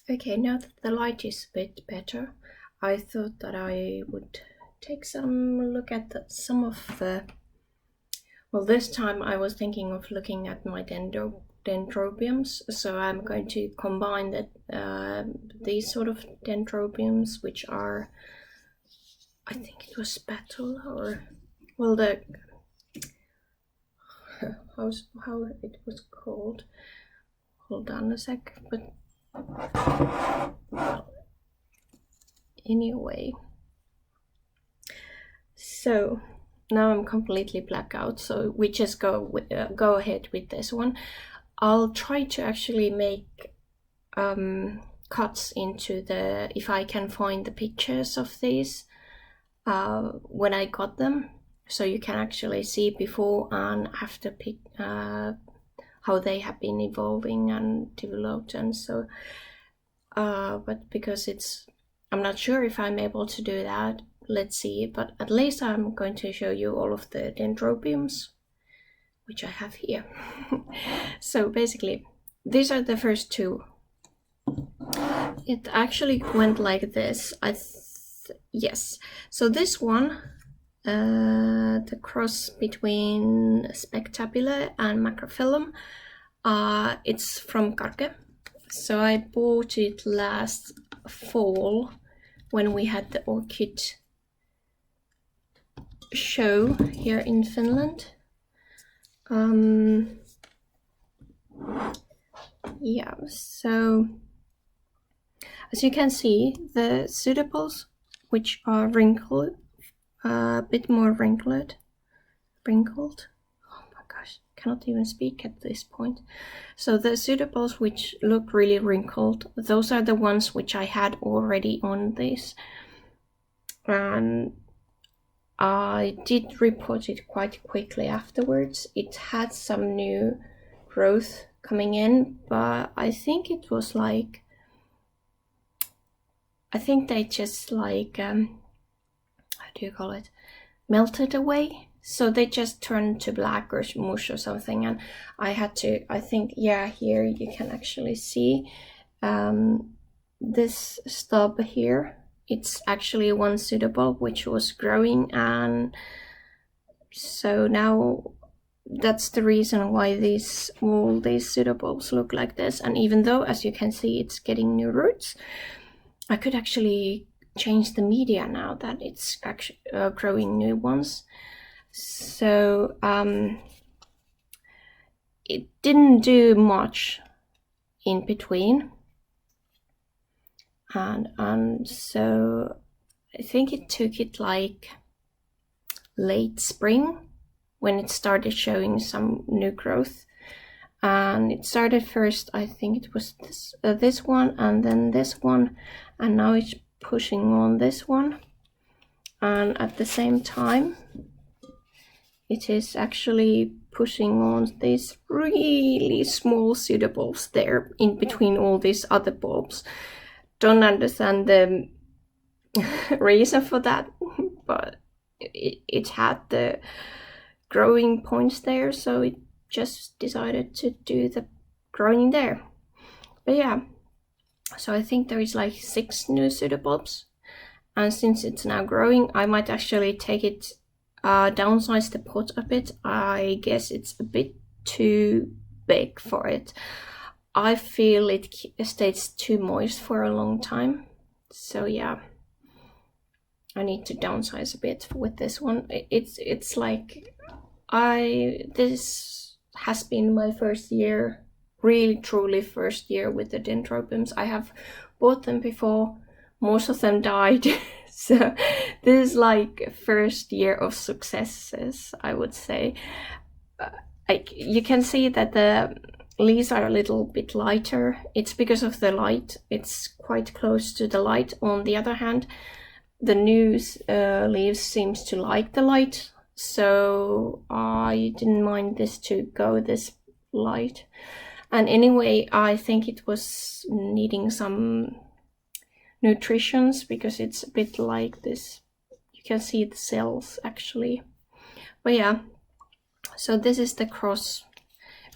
Okay, now that the light is a bit better, I thought that I would take some look at some of the... Well, this time I was thinking of looking at my Dendrobiums, so I'm going to combine these sort of Dendrobiums, which are, I think it was Battle, or, well, how it was called. Hold on a sec, but well, anyway. So now I'm completely black out, so we just go ahead with this one. I'll try to actually make cuts into if I can find the pictures of these when I got them, so you can actually see before and after how they have been evolving and developed, and so but because I'm not sure if I'm able to do that. Let's see, but at least I'm going to show you all of the Dendrobiums, which I have here. So basically, these are the first two. It actually went like this. Yes. So this one, the cross between Spectabile and Macrophyllum, it's from Karke. So I bought it last fall when we had the orchid show here in Finland. Yeah, so as you can see, the pseudopulse, which are wrinkled, a bit more wrinkled. Oh my gosh, cannot even speak at this point. So the pseudopulse, which look really wrinkled, those are the ones which I had already on this. And I did report it quite quickly afterwards. It had some new growth coming in, but I think it was like, I think they just like, how do you call it, melted away. So they just turned to black or mush or something, and I had to, I think, yeah, here you can actually see this stub here. It's actually one pseudobulb which was growing, and so now that's the reason why all these pseudobulbs look like this. And even though, as you can see, it's getting new roots, I could actually change the media now that it's actually growing new ones. So it didn't do much in between. And so I think it took it like late spring when it started showing some new growth. And it started first, I think it was this one, and then this one, and now it's pushing on this one. And at the same time, it is actually pushing on these really small pseudobulbs there in between all these other bulbs. Don't understand the reason for that, but it had the growing points there, so it just decided to do the growing there. But yeah, so I think there is like 6 new pseudobulbs, and since it's now growing, I might actually take it, downsize the pot a bit. I guess it's a bit too big for it. I feel it stays too moist for a long time, so yeah, I need to downsize a bit with this one. It's like this has been my first year, really truly first year with the Dendrobiums. I have bought them before, most of them died. So this is like first year of successes, I would say. You can see that the leaves are a little bit lighter. It's because of the light. It's quite close to the light. On the other hand, the new leaves seems to like the light, so I didn't mind this to go this light. And anyway, I think it was needing some nutritions because it's a bit like this. You can see the cells actually. But yeah, so this is the cross,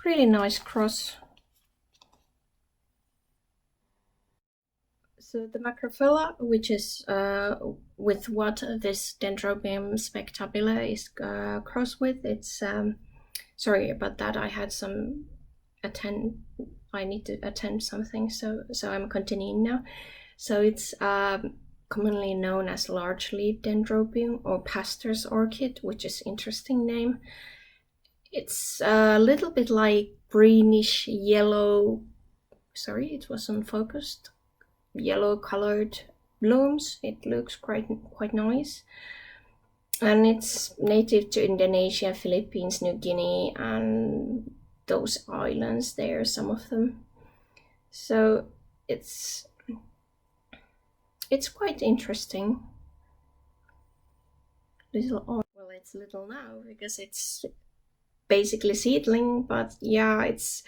really nice cross. So the macrophylla, which is with what this Dendrobium spectabile is crossed with, it's sorry about that. I had some I need to attend something, so I'm continuing now. So it's commonly known as large-leaf Dendrobium or pastor's orchid, which is interesting name. It's a little bit like greenish yellow. Sorry, it wasn't focused. Yellow colored blooms. It looks quite nice, and it's native to Indonesia, Philippines, New Guinea, and those islands there, some of them. So it's quite interesting. Well, it's little now because it's basically seedling, but yeah, it's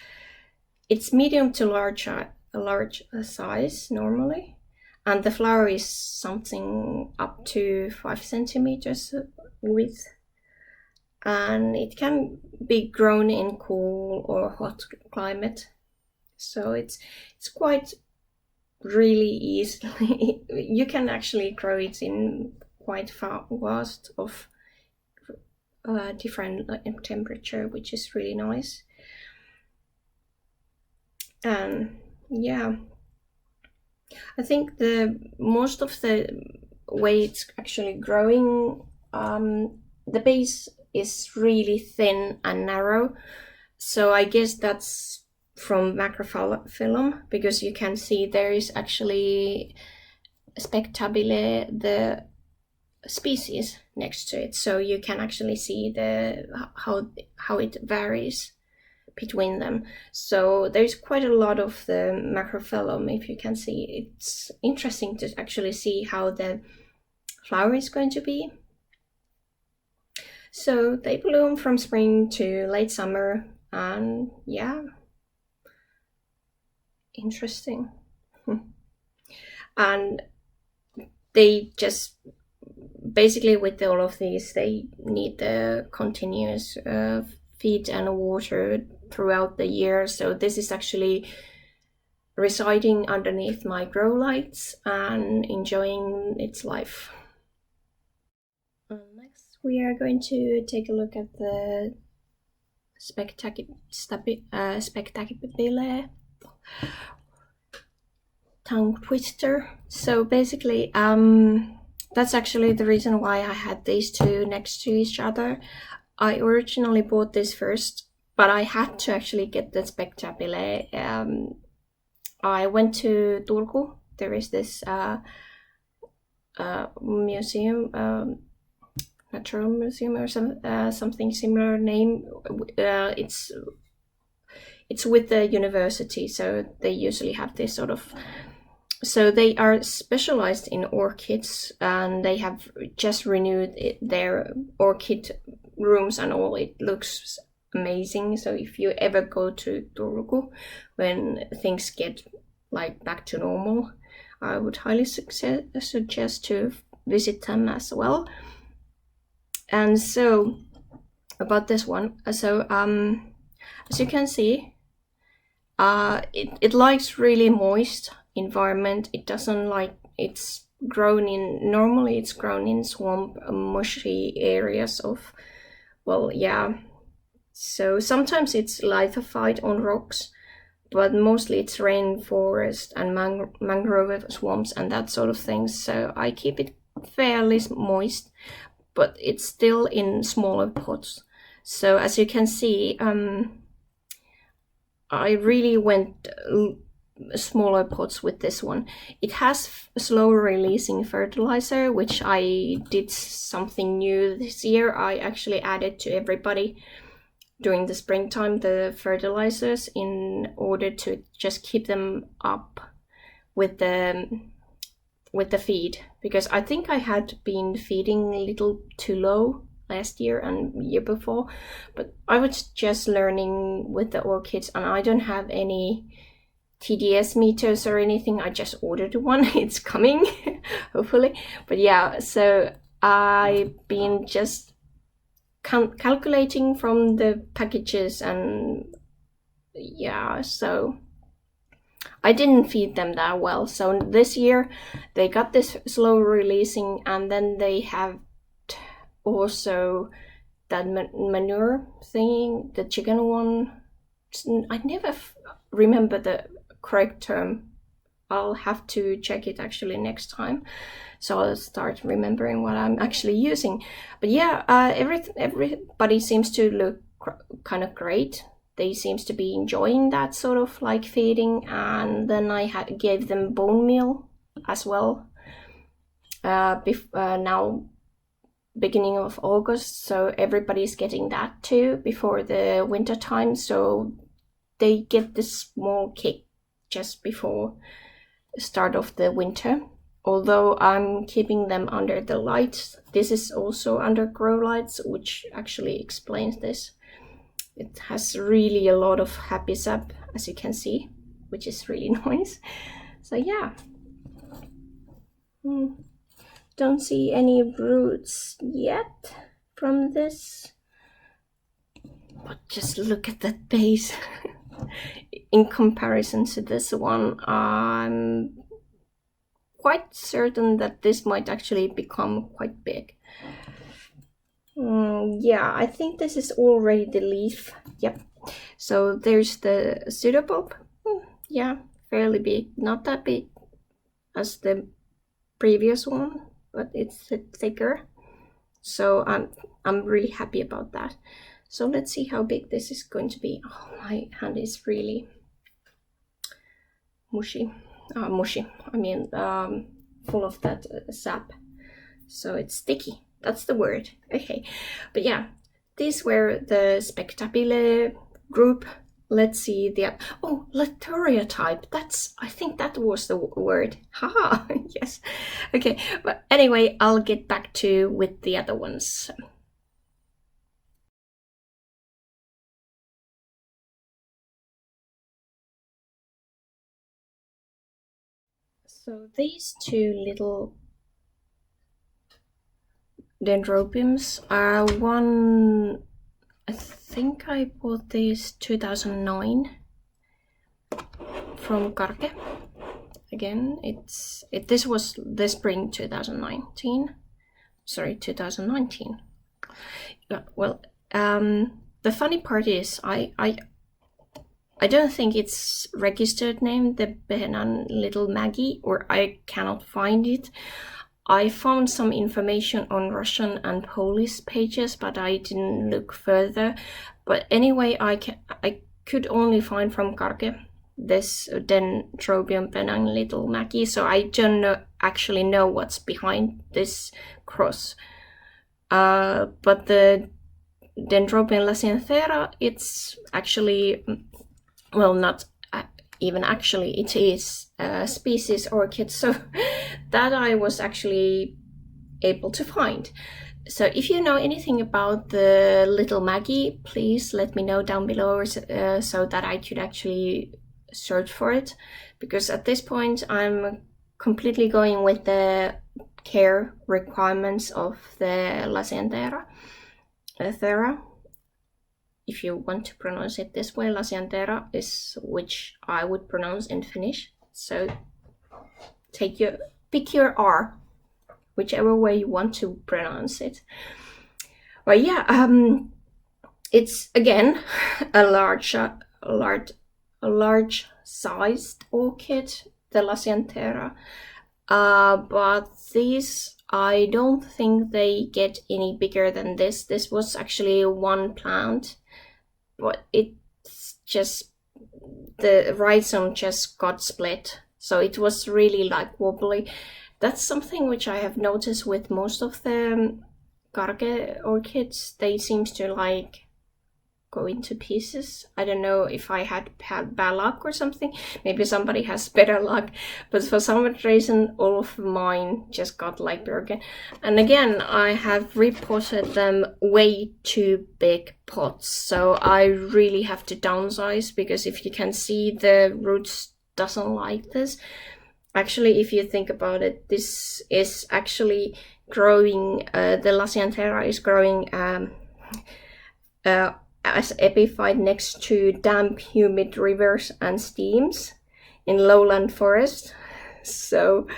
medium to large size normally, and the flower is something up to 5 centimeters width, and it can be grown in cool or hot climate, so it's quite really easily you can actually grow it in quite vast of different temperature, which is really nice. And yeah, I think the most of the way it's actually growing, the base is really thin and narrow, so I guess that's from macrophyllum, because you can see there is actually spectabile, the species next to it, so you can actually see how it varies between them. So there's quite a lot of the macrophyllum. If you can see, it's interesting to actually see how the flower is going to be. So they bloom from spring to late summer, and yeah, interesting. And they just basically, with all of these, they need the continuous feed and water throughout the year. So this is actually residing underneath my grow lights and enjoying its life. Next, we are going to take a look at the spectacular tongue twister. So basically, that's actually the reason why I had these two next to each other. I originally bought this first, but I had to actually get the spectacular. I went to Turku. There is this museum, natural museum or something similar name. It's with the university, so they usually have this sort of. So they are specialized in orchids, and they have just renewed their orchid rooms and all. It looks amazing. So if you ever go to Turku when things get like back to normal, I would highly suggest to visit them as well. And so about this one, so as you can see, it likes really moist environment. It doesn't like, it's grown in swamp, mushy areas of, well, yeah. So sometimes it's lithophite on rocks, but mostly it's rainforest and mangrove swamps and that sort of thing. So I keep it fairly moist, but it's still in smaller pots. So as you can see, I really went smaller pots with this one. It has slow releasing fertilizer, which I did something new this year. I actually added to everybody during the springtime the fertilizers in order to just keep them up with the feed, because I think I had been feeding a little too low last year and year before, but I was just learning with the orchids, and I don't have any TDS meters or anything. I just ordered one. It's coming hopefully. But yeah, so I've been just calculating from the packages, and yeah, so I didn't feed them that well. So this year they got this slow releasing, and then they have also that manure thing, the chicken one. I never remember the correct term. I'll have to check it actually next time, so I'll start remembering what I'm actually using. But yeah, everybody seems to look kind of great. They seems to be enjoying that sort of like feeding, and then I gave them bone meal as well. Now beginning of August, so everybody's getting that too before the winter time. So they get this small kick just before start of the winter, although I'm keeping them under the lights. This is also under grow lights, which actually explains this. It has really a lot of happy sap, as you can see, which is really nice. So yeah, don't see any roots yet from this, but just look at that base. In comparison to this one, I'm quite certain that this might actually become quite big. Yeah, I think this is already the leaf. Yep. So there's the pseudobulb. Yeah, fairly big. Not that big as the previous one, but it's thicker. So I'm really happy about that. So let's see how big this is going to be. Oh, my hand is really mushy. I mean, full of that sap. So it's sticky. That's the word. Okay. But yeah, these were the Spectabile group. Let's see the... Oh, Latoria type. I think that was the word. Haha, yes. Okay, but anyway, I'll get back to with the other ones. So these two little Dendrobiums are one... I think I bought these 2009 from Karke. Again, this was the spring 2019. Sorry, 2019. Well, the funny part is I don't think it's registered name, the Behenan Little Maggie, or I cannot find it. I found some information on Russian and Polish pages, but I didn't look further. But anyway, I could only find from Karke this Dendrobium Penang Little Maggie, so I don't actually know what's behind this cross. But the Dendrobium laciniathera, it's actually, well, not even actually, it is a species orchid, so that I was actually able to find. So if you know anything about the Little Maggie, please let me know down below, so that I could actually search for it, because at this point I'm completely going with the care requirements of the laciniathera. If you want to pronounce it this way, laciniathera is which I would pronounce in Finnish. So pick your R, whichever way you want to pronounce it. But yeah, it's again a large sized orchid, the laciniathera. But these, I don't think they get any bigger than this. This was actually one plant, but it's just, the rhizome just got split. So it was really like wobbly. That's something which I have noticed with most of the Karke orchids. They seem to like go into pieces. I don't know if I had bad luck or something. Maybe somebody has better luck, but for some reason all of mine just got like broken. And again, I have repotted them way too big pots, so I really have to downsize, because if you can see, the roots doesn't like this. Actually, if you think about it, this is actually growing, the laciniathera is growing as epiphyte next to damp, humid rivers and streams. in lowland forest. So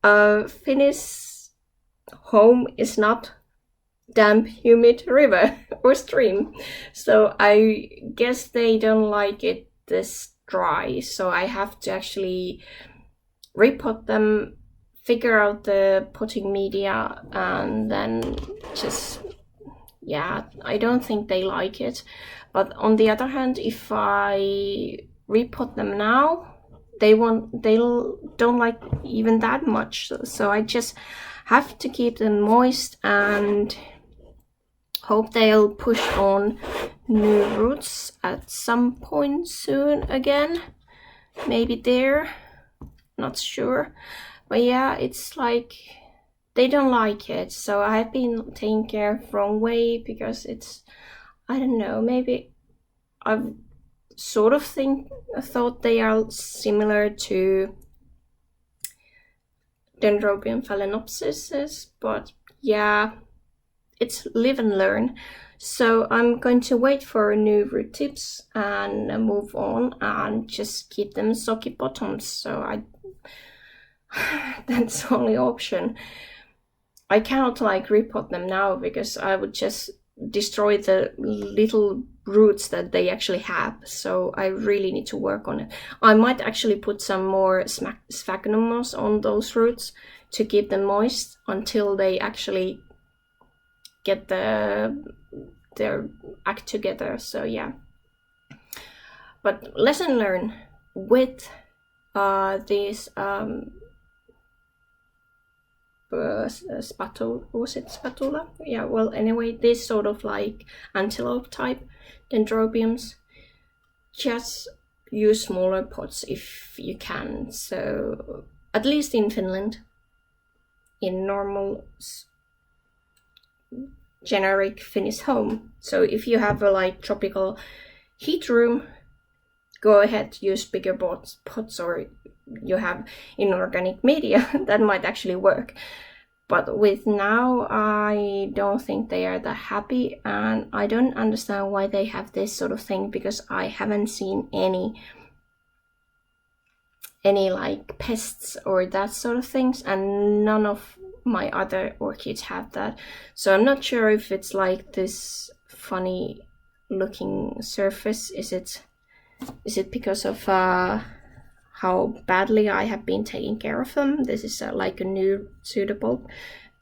Finnish home is not damp, humid river or stream. So I guess they don't like it this dry. So I have to actually repot them, figure out the potting media, and then just, yeah, I don't think they like it. But on the other hand, if I repot them now, they don't like even that much. So I just have to keep them moist and hope they'll push on new roots at some point soon again. Maybe there, not sure. But yeah, it's like they don't like it. So I've been taking care wrong way because it's, I don't know, maybe I've sort of thought they are similar to Dendrobium phalaenopsis, but yeah, it's live and learn. So I'm going to wait for new root tips and move on and just keep them soggy bottoms. So that's the only option. I cannot like repot them now because I would just destroy the little roots that they actually have. So I really need to work on it. I might actually put some more sphagnum moss on those roots to keep them moist until they actually get their act together. So yeah, but lesson learned with these spatula, was it spatula? Yeah, well, anyway, this sort of like antelope type Dendrobiums, just use smaller pots if you can. So at least in Finland, in normal generic Finnish home. So if you have a like tropical heat room, go ahead, use bigger pots, or you have inorganic media, that might actually work. But with now, I don't think they are that happy, and I don't understand why they have this sort of thing, because I haven't seen any like pests or that sort of things, and none of my other orchids have that. So I'm not sure if it's like this funny looking surface. Is it because of how badly I have been taking care of them? This is like a new pseudobulb.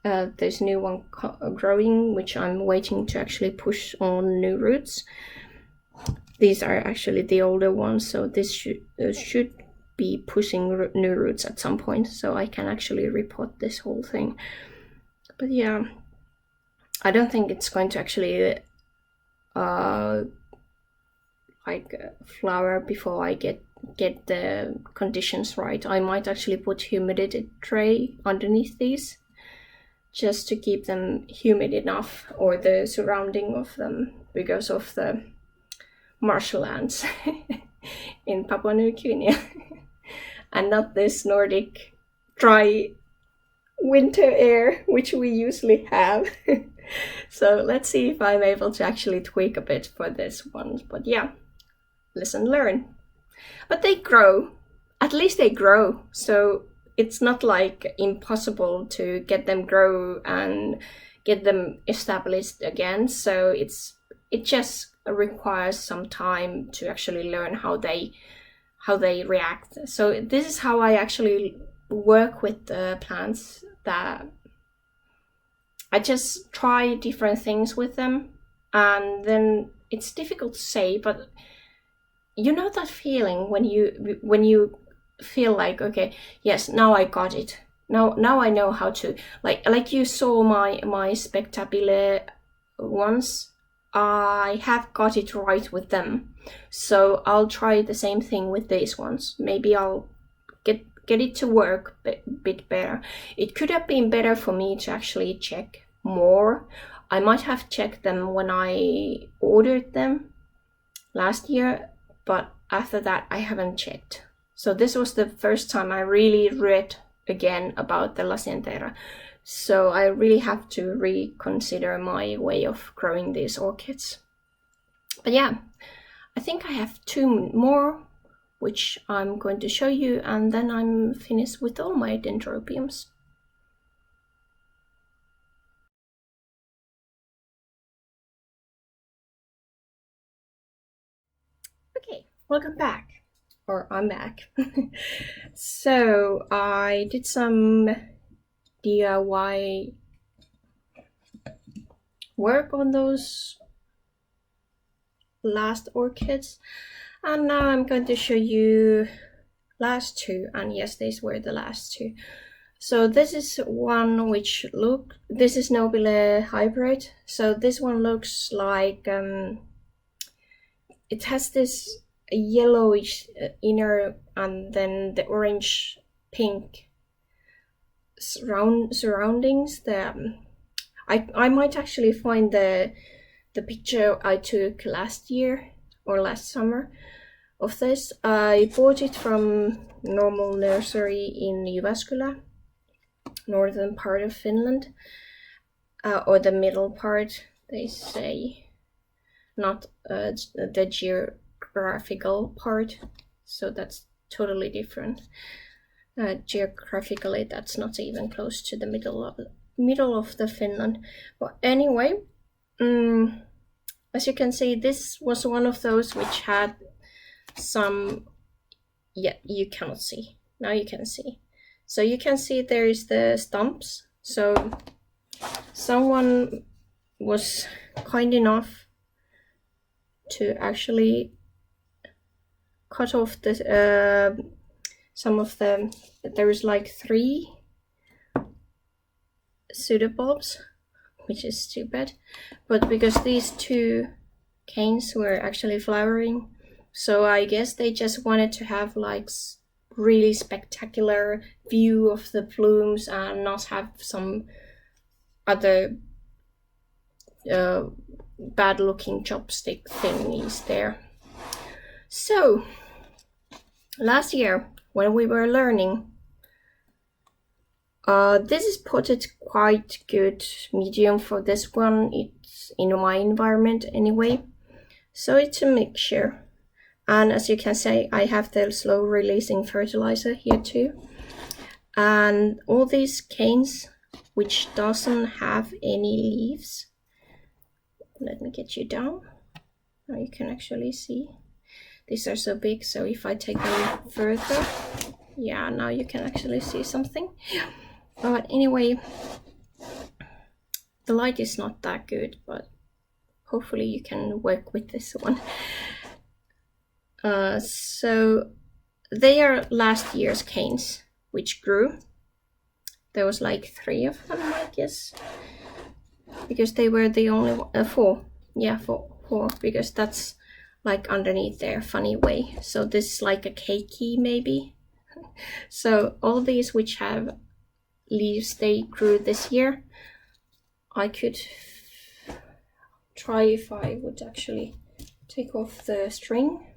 There's a new one growing, which I'm waiting to actually push on new roots. These are actually the older ones, so this should be pushing new roots at some point, so I can actually repot this whole thing. But yeah, I don't think it's going to actually like flower before I get the conditions right. I might actually put humidity tray underneath these just to keep them humid enough, or the surrounding of them, because of the marshlands in Papua New Guinea. And not this Nordic dry winter air, which we usually have. So let's see if I'm able to actually tweak a bit for this one. But yeah, lesson learned. But they grow. At least they grow. So it's not like impossible to get them grow and get them established again. So it just requires some time to actually learn how they react. So this is how I actually work with the plants, that I just try different things with them, and then it's difficult to say, but you know that feeling when you feel like, okay, yes, now I got it. Now I know how to, like you saw my spectabile ones. I have got it right with them. So I'll try the same thing with these ones. Maybe I'll get it to work a bit better. It could have been better for me to actually check more. I might have checked them when I ordered them last year, but after that I haven't checked. So this was the first time I really read again about the Lacentera. So I really have to reconsider my way of growing these orchids. But yeah, I think I have 2 more which I'm going to show you, and then I'm finished with all my Dendrobiums. Okay, welcome back. Or I'm back. So I did some DIY work on those last orchids, and now I'm going to show you last two, and yes, these were the last two. So this is one which this is Nobile hybrid. So this one looks like it has this yellowish inner and then the orange pink surroundings. I might actually find the picture I took last year or last summer of this. I bought it from normal nursery in Jyväskylä, northern part of Finland, or the middle part, they say, not the geographical part, so that's totally different. Geographically, that's not even close to the middle of the Finland. But anyway, as you can see, this was one of those which had some, yeah, you cannot see. Now you can see. So you can see there is the stumps. So someone was kind enough to actually cut off the some of the, there is like 3 pseudobulbs, which is too bad, but because these 2 canes were actually flowering, so I guess they just wanted to have like really spectacular view of the blooms and not have some other bad looking chopstick thingies there. So last year when we were learning, this is potted quite good medium for this one. It's in my environment anyway, so it's a mixture. And as you can see, I have the slow releasing fertilizer here too. And all these canes which doesn't have any leaves, let me get you down. Now you can actually see these are so big, so if I take them further, yeah, now you can actually see something. But anyway, the light is not that good, but hopefully you can work with this one. So they are last year's canes which grew. There was like 3 of them, I guess, because they were the only 4. Yeah, 4, because that's like underneath their funny way. So this is like a cakey maybe. So all these which have leaves, they grew this year. I could try if I would actually take off the string.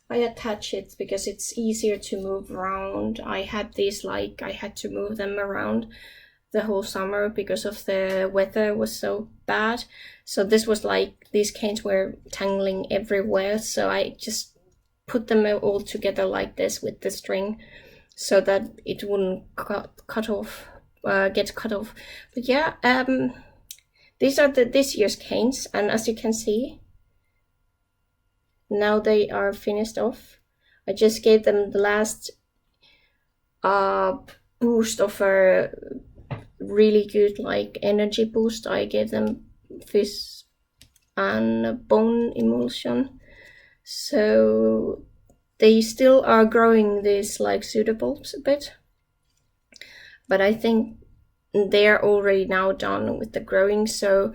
I attach it because it's easier to move around. I had these, like, I had to move them around the whole summer because of the weather was so bad. So this was like, these canes were tangling everywhere, so I just put them all together like this with the string so that it wouldn't get cut off. But yeah, these are this year's canes, and as you can see, now they are finished off. I just gave them the last boost of a really good like energy boost. I gave them fish and bone emulsion, so they still are growing these like pseudobulbs a bit, but I think they're already now done with the growing. So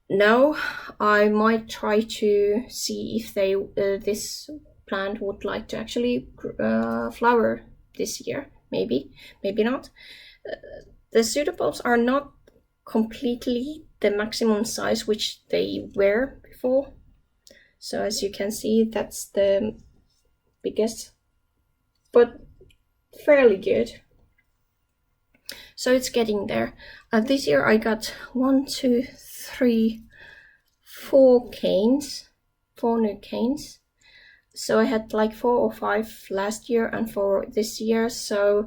now I might try to see if they this plant would like to actually flower this year. Maybe not. The pseudobulbs are not completely the maximum size which they were before. So as you can see, that's the biggest, but fairly good. So it's getting there. This year I got 1, 2, 3, 4 canes, 4 new canes. So I had like 4 or 5 last year and 4 this year, so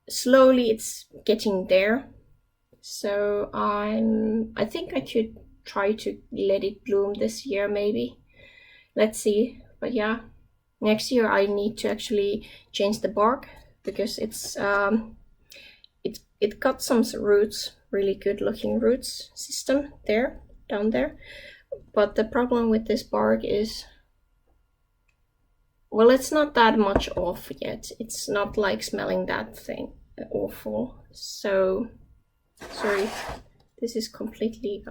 slowly it's getting there. So I think I could try to let it bloom this year, maybe. Let's see. But yeah, next year I need to actually change the bark, because it got some roots, really good looking roots system there, down there. But the problem with this bark is, well, it's not that much off yet. It's not like smelling that thing awful. So sorry, this is completely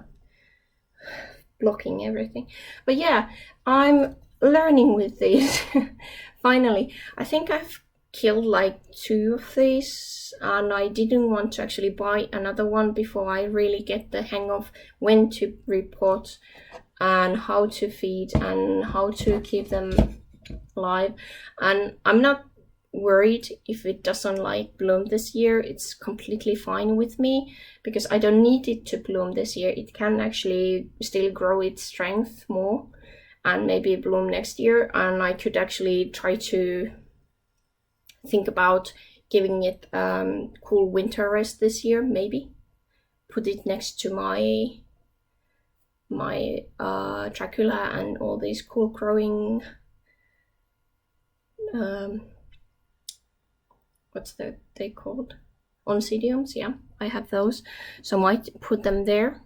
blocking everything. But yeah, I'm learning with these. Finally, I think I've killed like 2 of these, and I didn't want to actually buy another one before I really get the hang of when to repot and how to feed and how to keep them alive. And I'm not worried if it doesn't like bloom this year. It's completely fine with me, because I don't need it to bloom this year. It can actually still grow its strength more and maybe bloom next year, and I could actually try to think about giving it cool winter rest this year, maybe put it next to my Dracula and all these cool growing what's they called? Oncidiums, yeah, I have those, so I might put them there.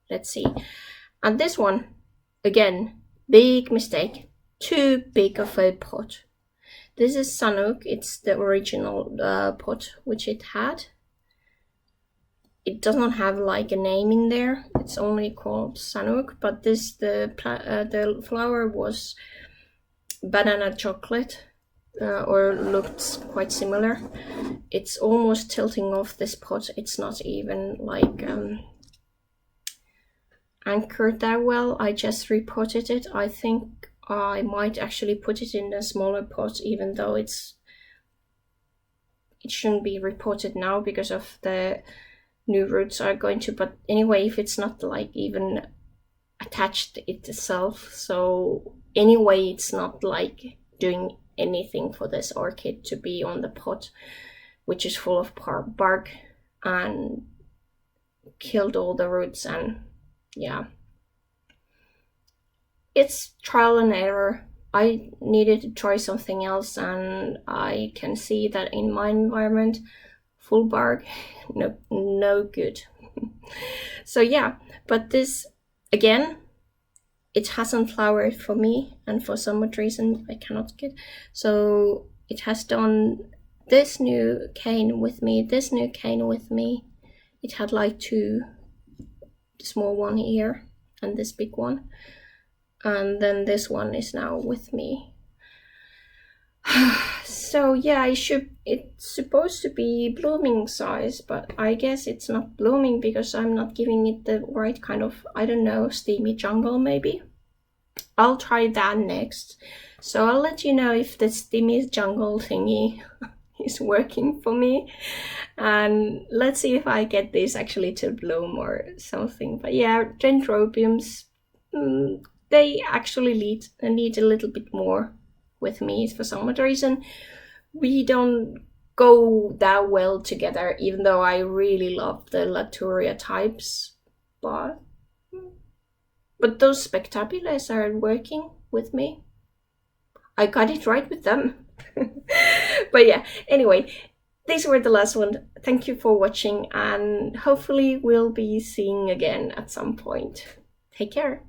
Let's see. And this one, again, big mistake, too big of a pot. This is Sanook. It's the original pot which it had. It does not have like a name in there. It's only called Sanook, but this the flower was banana chocolate, or looked quite similar. It's almost tilting off this pot. It's not even like anchored that well. I just repotted it. I think I might actually put it in a smaller pot, even though it shouldn't be repotted now because of the new roots are going to. But anyway, if it's not like even attached itself, so anyway, it's not like doing anything for this orchid to be on the pot, which is full of bark and killed all the roots. And yeah, it's trial and error. I needed to try something else, and I can see that in my environment, full bark, no good. So yeah, but this, again, it hasn't flowered for me, and for some odd reason I cannot get. So it has done this new cane with me, this new cane with me. It had like 2, the small one here and this big one, and then this one is now with me. So yeah, it's supposed to be blooming size, but I guess it's not blooming because I'm not giving it the right kind of, I don't know, steamy jungle maybe. I'll try that next. So I'll let you know if the steamy jungle thingy is working for me, and let's see if I get this actually to bloom or something. But yeah, Dendrobiums, they actually need a little bit more with me for some odd reason. We don't go that well together, even though I really love the Laturia types, but those Spectaculars are working with me. I got it right with them. But yeah, anyway, these were the last one. Thank you for watching, and hopefully we'll be seeing again at some point. Take care.